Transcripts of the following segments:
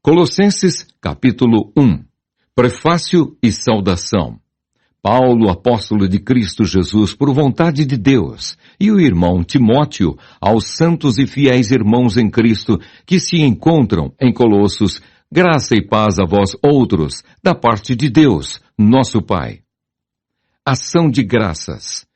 Colossenses, capítulo 1. Prefácio e saudação. Paulo, apóstolo de Cristo Jesus, por vontade de Deus, e o irmão Timóteo, aos santos e fiéis irmãos em Cristo que se encontram em Colossos, graça e paz a vós outros, da parte de Deus, nosso Pai. Ação de graças.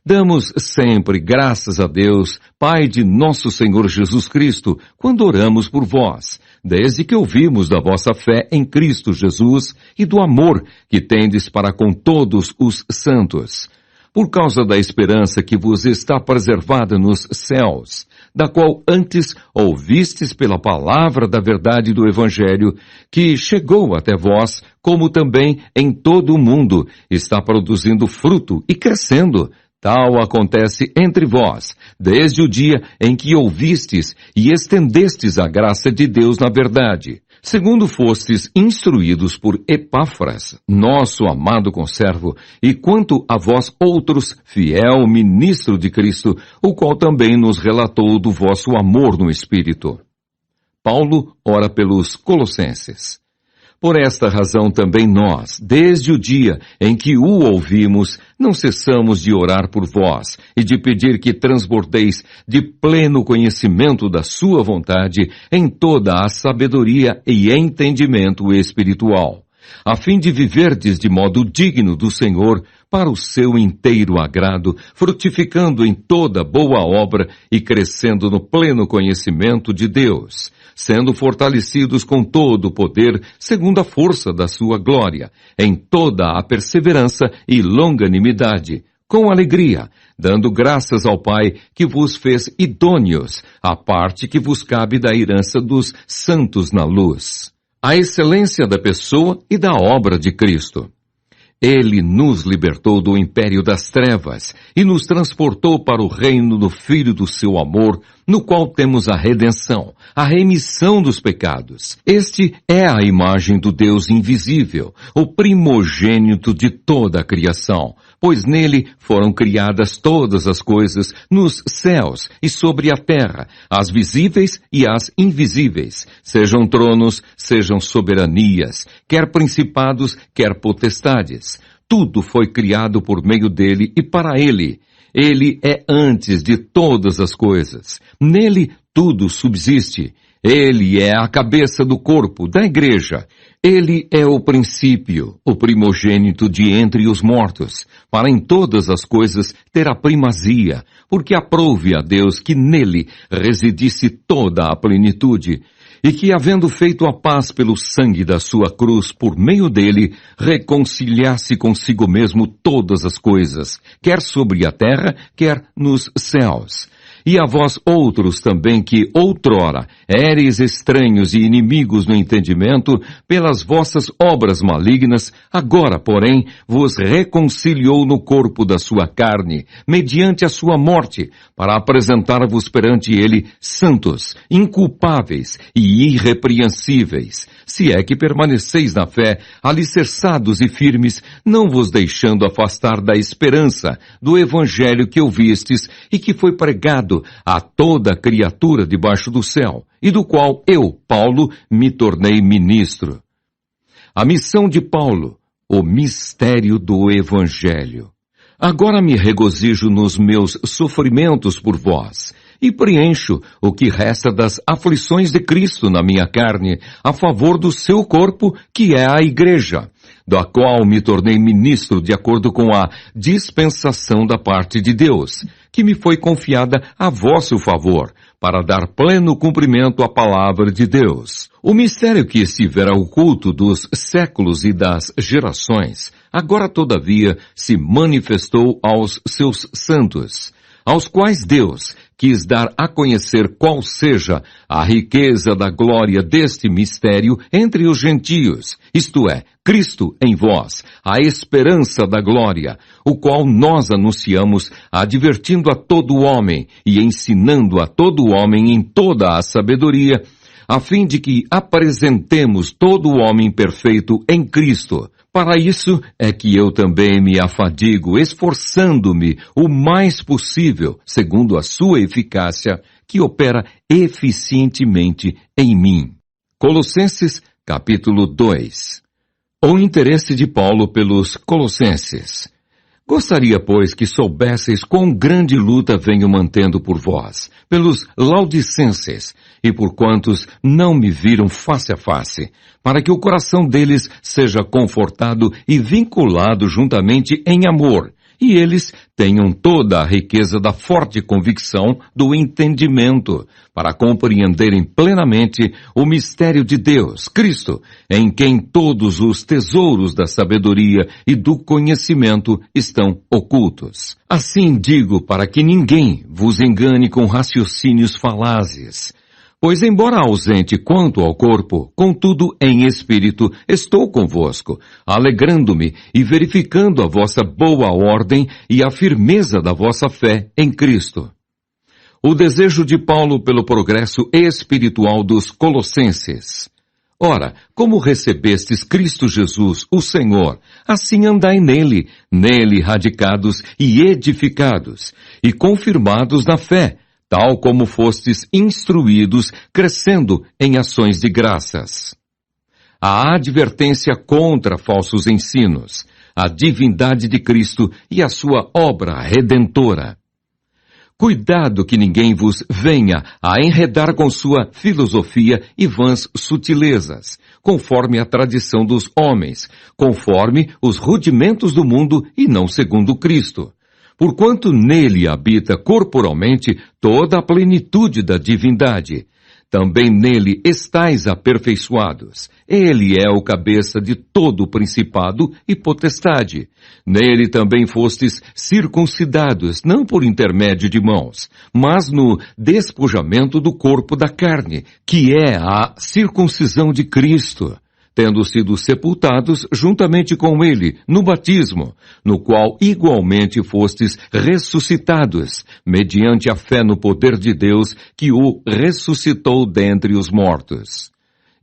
Damos sempre graças a Deus, Pai de nosso Senhor Jesus Cristo, quando oramos por vós, desde que ouvimos da vossa fé em Cristo Jesus e do amor que tendes para com todos os santos, por causa da esperança que vos está preservada nos céus, da qual antes ouvistes pela palavra da verdade do Evangelho, que chegou até vós, como também em todo o mundo está produzindo fruto e crescendo. Tal acontece entre vós, desde o dia em que ouvistes e estendestes a graça de Deus na verdade, segundo fostes instruídos por Epáfras, nosso amado conservo, e quanto a vós outros, fiel ministro de Cristo, o qual também nos relatou do vosso amor no Espírito. Paulo ora pelos Colossenses. Por esta razão também nós, desde o dia em que o ouvimos, não cessamos de orar por vós e de pedir que transbordeis de pleno conhecimento da sua vontade em toda a sabedoria e entendimento espiritual, a fim de viverdes de modo digno do Senhor, para o seu inteiro agrado, frutificando em toda boa obra e crescendo no pleno conhecimento de Deus, sendo fortalecidos com todo o poder, segundo a força da sua glória, em toda a perseverança e longanimidade, com alegria, dando graças ao Pai que vos fez idôneos, à parte que vos cabe da herança dos santos na luz, a excelência da pessoa e da obra de Cristo. Ele nos libertou do império das trevas e nos transportou para o reino do Filho do seu amor, no qual temos a redenção, a remissão dos pecados. Este é a imagem do Deus invisível, o primogênito de toda a criação, pois nele foram criadas todas as coisas nos céus e sobre a terra, as visíveis e as invisíveis, sejam tronos, sejam soberanias, quer principados, quer potestades. Tudo foi criado por meio dele e para ele. Ele é antes de todas as coisas. Nele tudo subsiste. Ele é a cabeça do corpo, da igreja. Ele é o princípio, o primogênito de entre os mortos, para em todas as coisas ter a primazia, porque aprouve a Deus que nele residisse toda a plenitude, e que, havendo feito a paz pelo sangue da sua cruz, por meio dele, reconciliasse consigo mesmo todas as coisas, quer sobre a terra, quer nos céus. E a vós outros também que outrora éreis estranhos e inimigos no entendimento pelas vossas obras malignas, agora, porém, vos reconciliou no corpo da sua carne, mediante a sua morte, para apresentar-vos perante ele santos, inculpáveis e irrepreensíveis, se é que permaneceis na fé, alicerçados e firmes, não vos deixando afastar da esperança do evangelho que ouvistes e que foi pregado a toda criatura debaixo do céu, e do qual eu, Paulo, me tornei ministro. A missão de Paulo, o mistério do Evangelho. Agora me regozijo nos meus sofrimentos por vós, e preencho o que resta das aflições de Cristo na minha carne, a favor do seu corpo, que é a Igreja, da qual me tornei ministro de acordo com a dispensação da parte de Deus, que me foi confiada a vosso favor, para dar pleno cumprimento à palavra de Deus. O mistério que estivera oculto dos séculos e das gerações, agora todavia se manifestou aos seus santos, aos quais Deus quis dar a conhecer qual seja a riqueza da glória deste mistério entre os gentios, isto é, Cristo em vós, a esperança da glória, o qual nós anunciamos, advertindo a todo homem e ensinando a todo homem em toda a sabedoria, a fim de que apresentemos todo homem perfeito em Cristo. Para isso é que eu também me afadigo, esforçando-me o mais possível, segundo a sua eficácia, que opera eficientemente em mim. Colossenses, capítulo 2. O interesse de Paulo pelos Colossenses. Gostaria, pois, que soubesseis quão grande luta venho mantendo por vós, pelos Laodicenses, e por quantos não me viram face a face, para que o coração deles seja confortado e vinculado juntamente em amor, e eles tenham toda a riqueza da forte convicção do entendimento, para compreenderem plenamente o mistério de Deus, Cristo, em quem todos os tesouros da sabedoria e do conhecimento estão ocultos. Assim digo para que ninguém vos engane com raciocínios falazes. Pois embora ausente quanto ao corpo, contudo em espírito estou convosco, alegrando-me e verificando a vossa boa ordem e a firmeza da vossa fé em Cristo. O desejo de Paulo pelo progresso espiritual dos Colossenses. Ora, como recebestes Cristo Jesus, o Senhor, assim andai nele, radicados e edificados, e confirmados na fé, tal como fostes instruídos, crescendo em ações de graças. A advertência contra falsos ensinos, a divindade de Cristo e a sua obra redentora. Cuidado que ninguém vos venha a enredar com sua filosofia e vãs sutilezas, conforme a tradição dos homens, conforme os rudimentos do mundo e não segundo Cristo. Porquanto nele habita corporalmente toda a plenitude da divindade. Também nele estais aperfeiçoados. Ele é o cabeça de todo o principado e potestade. Nele também fostes circuncidados, não por intermédio de mãos, mas no despojamento do corpo da carne, que é a circuncisão de Cristo, tendo sido sepultados juntamente com ele no batismo, no qual igualmente fostes ressuscitados, mediante a fé no poder de Deus que o ressuscitou dentre os mortos.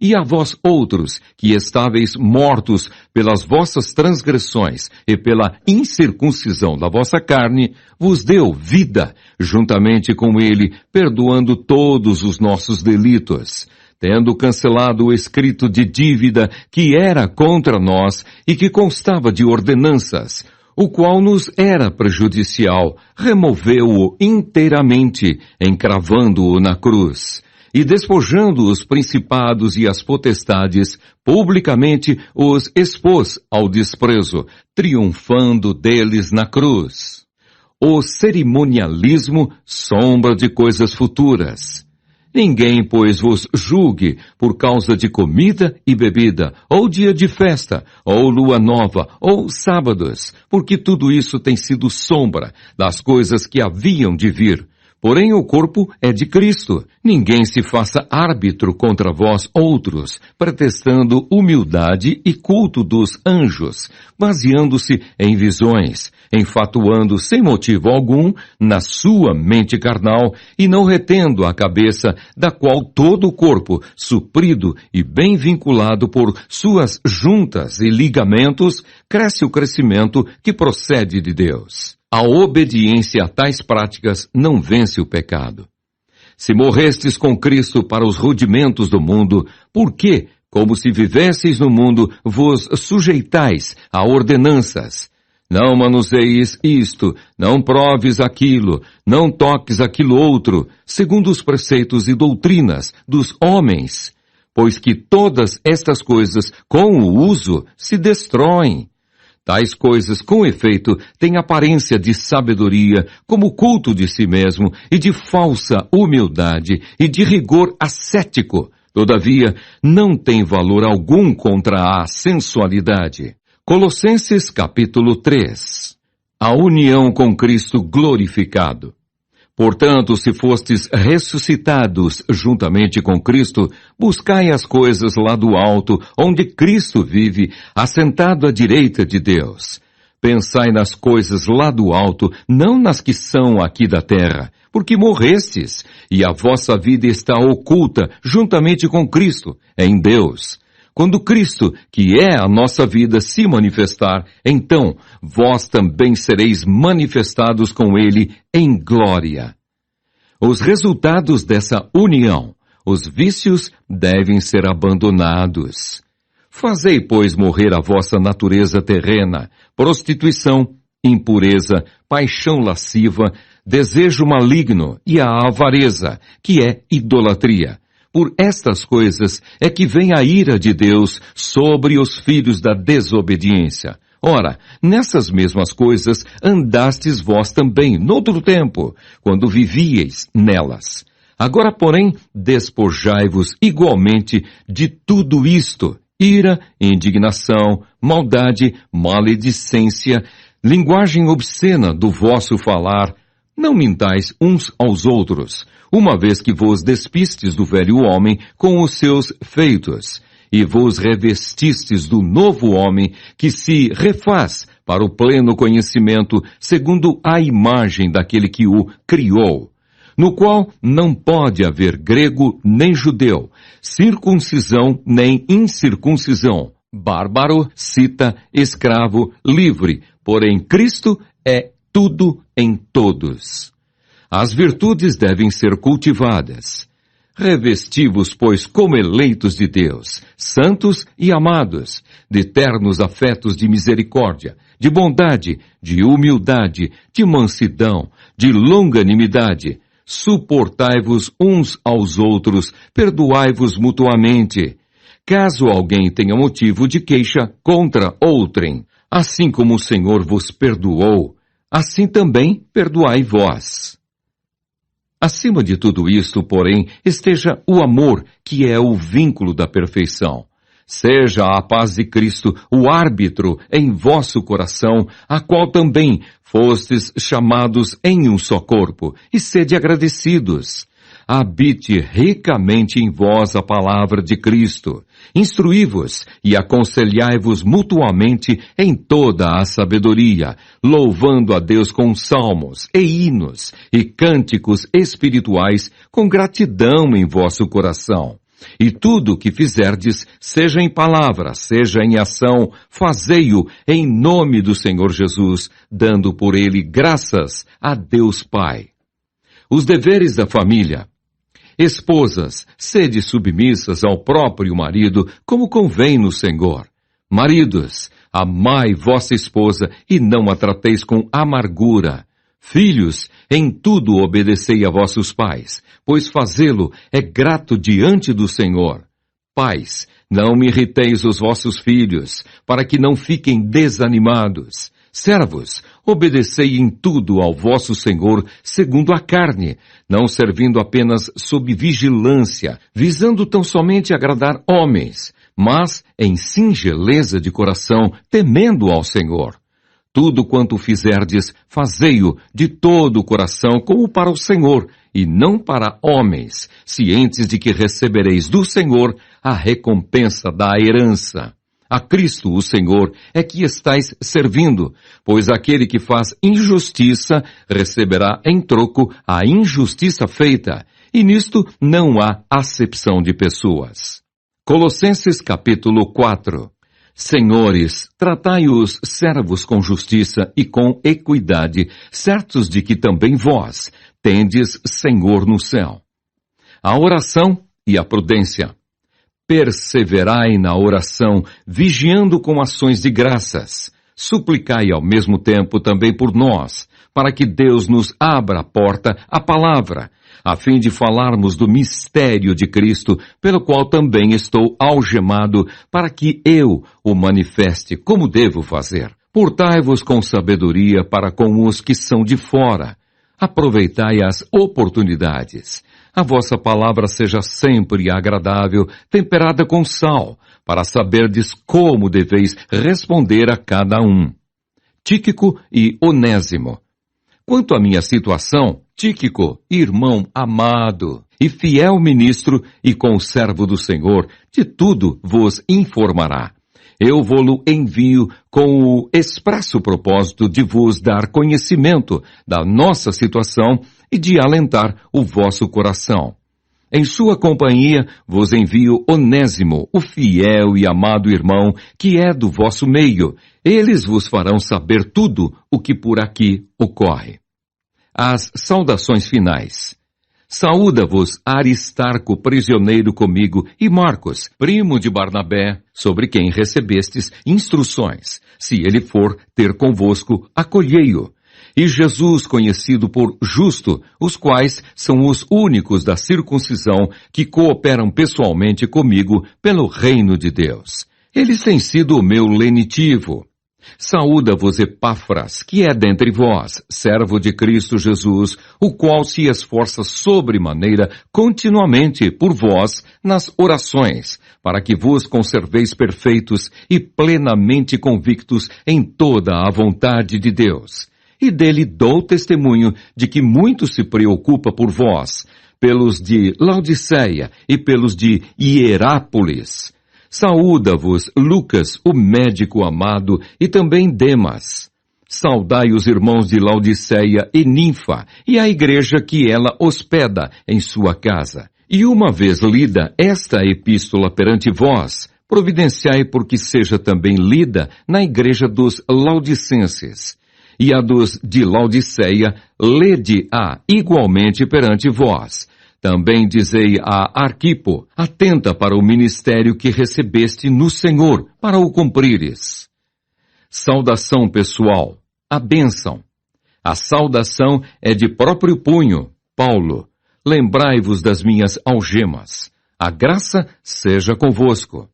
E a vós outros, que estáveis mortos pelas vossas transgressões e pela incircuncisão da vossa carne, vos deu vida, juntamente com ele, perdoando todos os nossos delitos, tendo cancelado o escrito de dívida que era contra nós e que constava de ordenanças, o qual nos era prejudicial, removeu-o inteiramente, encravando-o na cruz, e despojando os principados e as potestades, publicamente os expôs ao desprezo, triunfando deles na cruz. O cerimonialismo, sombra de coisas futuras. Ninguém, pois, vos julgue por causa de comida e bebida, ou dia de festa, ou lua nova, ou sábados, porque tudo isso tem sido sombra das coisas que haviam de vir. Porém o corpo é de Cristo. Ninguém se faça árbitro contra vós outros, pretextando humildade e culto dos anjos, baseando-se em visões, enfatuando sem motivo algum na sua mente carnal e não retendo a cabeça, da qual todo o corpo, suprido e bem vinculado por suas juntas e ligamentos, cresce o crescimento que procede de Deus. A obediência a tais práticas não vence o pecado. Se morrestes com Cristo para os rudimentos do mundo, por que, como se vivesseis no mundo, vos sujeitais a ordenanças? Não manuseis isto, não proves aquilo, não toques aquilo outro, segundo os preceitos e doutrinas dos homens, pois que todas estas coisas, com o uso, se destroem. Tais coisas, com efeito, têm aparência de sabedoria, como culto de si mesmo, e de falsa humildade, e de rigor ascético. Todavia, não tem valor algum contra a sensualidade. Colossenses capítulo 3. A união com Cristo glorificado. Portanto, se fostes ressuscitados juntamente com Cristo, buscai as coisas lá do alto, onde Cristo vive, assentado à direita de Deus. Pensai nas coisas lá do alto, não nas que são aqui da terra, porque morrestes, e a vossa vida está oculta juntamente com Cristo, em Deus. Quando Cristo, que é a nossa vida, se manifestar, então vós também sereis manifestados com Ele em glória. Os resultados dessa união, os vícios devem ser abandonados. Fazei, pois, morrer a vossa natureza terrena, prostituição, impureza, paixão lasciva, desejo maligno e a avareza, que é idolatria. Por estas coisas é que vem a ira de Deus sobre os filhos da desobediência. Ora, nessas mesmas coisas andastes vós também, noutro tempo, quando vivieis nelas. Agora, porém, despojai-vos igualmente de tudo isto: ira, indignação, maldade, maledicência, linguagem obscena do vosso falar. Não mintais uns aos outros, uma vez que vos despistes do velho homem com os seus feitos, e vos revestistes do novo homem que se refaz para o pleno conhecimento segundo a imagem daquele que o criou, no qual não pode haver grego nem judeu, circuncisão nem incircuncisão, bárbaro, cita, escravo, livre, porém Cristo é tudo em todos. As virtudes devem ser cultivadas. Revesti-vos, pois, como eleitos de Deus, santos e amados, de ternos afetos de misericórdia, de bondade, de humildade, de mansidão, de longanimidade. Suportai-vos uns aos outros, perdoai-vos mutuamente. Caso alguém tenha motivo de queixa contra outrem, assim como o Senhor vos perdoou, assim também perdoai vós. Acima de tudo isto, porém, esteja o amor, que é o vínculo da perfeição. Seja a paz de Cristo o árbitro em vosso coração, a qual também fostes chamados em um só corpo, e sede agradecidos. Habite ricamente em vós a palavra de Cristo. Instruí-vos e aconselhai-vos mutuamente em toda a sabedoria, louvando a Deus com salmos e hinos e cânticos espirituais com gratidão em vosso coração. E tudo o que fizerdes, seja em palavra, seja em ação, fazei-o em nome do Senhor Jesus, dando por ele graças a Deus Pai. Os deveres da família. Esposas, sede submissas ao próprio marido, como convém no Senhor. Maridos, amai vossa esposa e não a trateis com amargura. Filhos, em tudo obedecei a vossos pais, pois fazê-lo é grato diante do Senhor. Pais, não me irriteis os vossos filhos, para que não fiquem desanimados. Servos, obedecei em tudo ao vosso Senhor segundo a carne, não servindo apenas sob vigilância, visando tão somente agradar homens, mas em singeleza de coração, temendo ao Senhor. Tudo quanto fizerdes, fazei-o de todo o coração como para o Senhor, e não para homens, cientes de que recebereis do Senhor a recompensa da herança. A Cristo, o Senhor, é que estais servindo, pois aquele que faz injustiça receberá em troco a injustiça feita, e nisto não há acepção de pessoas. Colossenses capítulo 4. Senhores, tratai os servos com justiça e com equidade, certos de que também vós tendes Senhor no céu. A oração e a prudência. Perseverai na oração, vigiando com ações de graças. Suplicai ao mesmo tempo também por nós, para que Deus nos abra a porta à palavra, a fim de falarmos do mistério de Cristo, pelo qual também estou algemado, para que eu o manifeste como devo fazer. Portai-vos com sabedoria para com os que são de fora. Aproveitai as oportunidades. A vossa palavra seja sempre agradável, temperada com sal, para saberdes como deveis responder a cada um. Tíquico e Onésimo. Quanto à minha situação, Tíquico, irmão amado e fiel ministro e conservo do Senhor, de tudo vos informará. Eu vou-lo envio com o expresso propósito de vos dar conhecimento da nossa situação e de alentar o vosso coração. Em sua companhia vos envio Onésimo, o fiel e amado irmão, que é do vosso meio. Eles vos farão saber tudo o que por aqui ocorre. As saudações finais. Saúda-vos Aristarco, prisioneiro comigo, e Marcos, primo de Barnabé, sobre quem recebestes instruções. Se ele for ter convosco, acolhei-o. E Jesus, conhecido por Justo, os quais são os únicos da circuncisão que cooperam pessoalmente comigo pelo reino de Deus. Eles têm sido o meu lenitivo. Saúda-vos Epáfras, que é dentre vós, servo de Cristo Jesus, o qual se esforça sobremaneira continuamente por vós nas orações, para que vos conserveis perfeitos e plenamente convictos em toda a vontade de Deus. E dele dou testemunho de que muito se preocupa por vós, pelos de Laodiceia e pelos de Hierápolis. Saúda-vos Lucas, o médico amado, e também Demas. Saudai os irmãos de Laodiceia e Ninfa, e a igreja que ela hospeda em sua casa. E uma vez lida esta epístola perante vós, providenciai porque seja também lida na igreja dos Laodicenses. E a dos de Laodiceia, lede-a igualmente perante vós. Também dizei a Arquipo, atenta para o ministério que recebeste no Senhor, para o cumprires. Saudação pessoal, a bênção. A saudação é de próprio punho, Paulo. Lembrai-vos das minhas algemas. A graça seja convosco.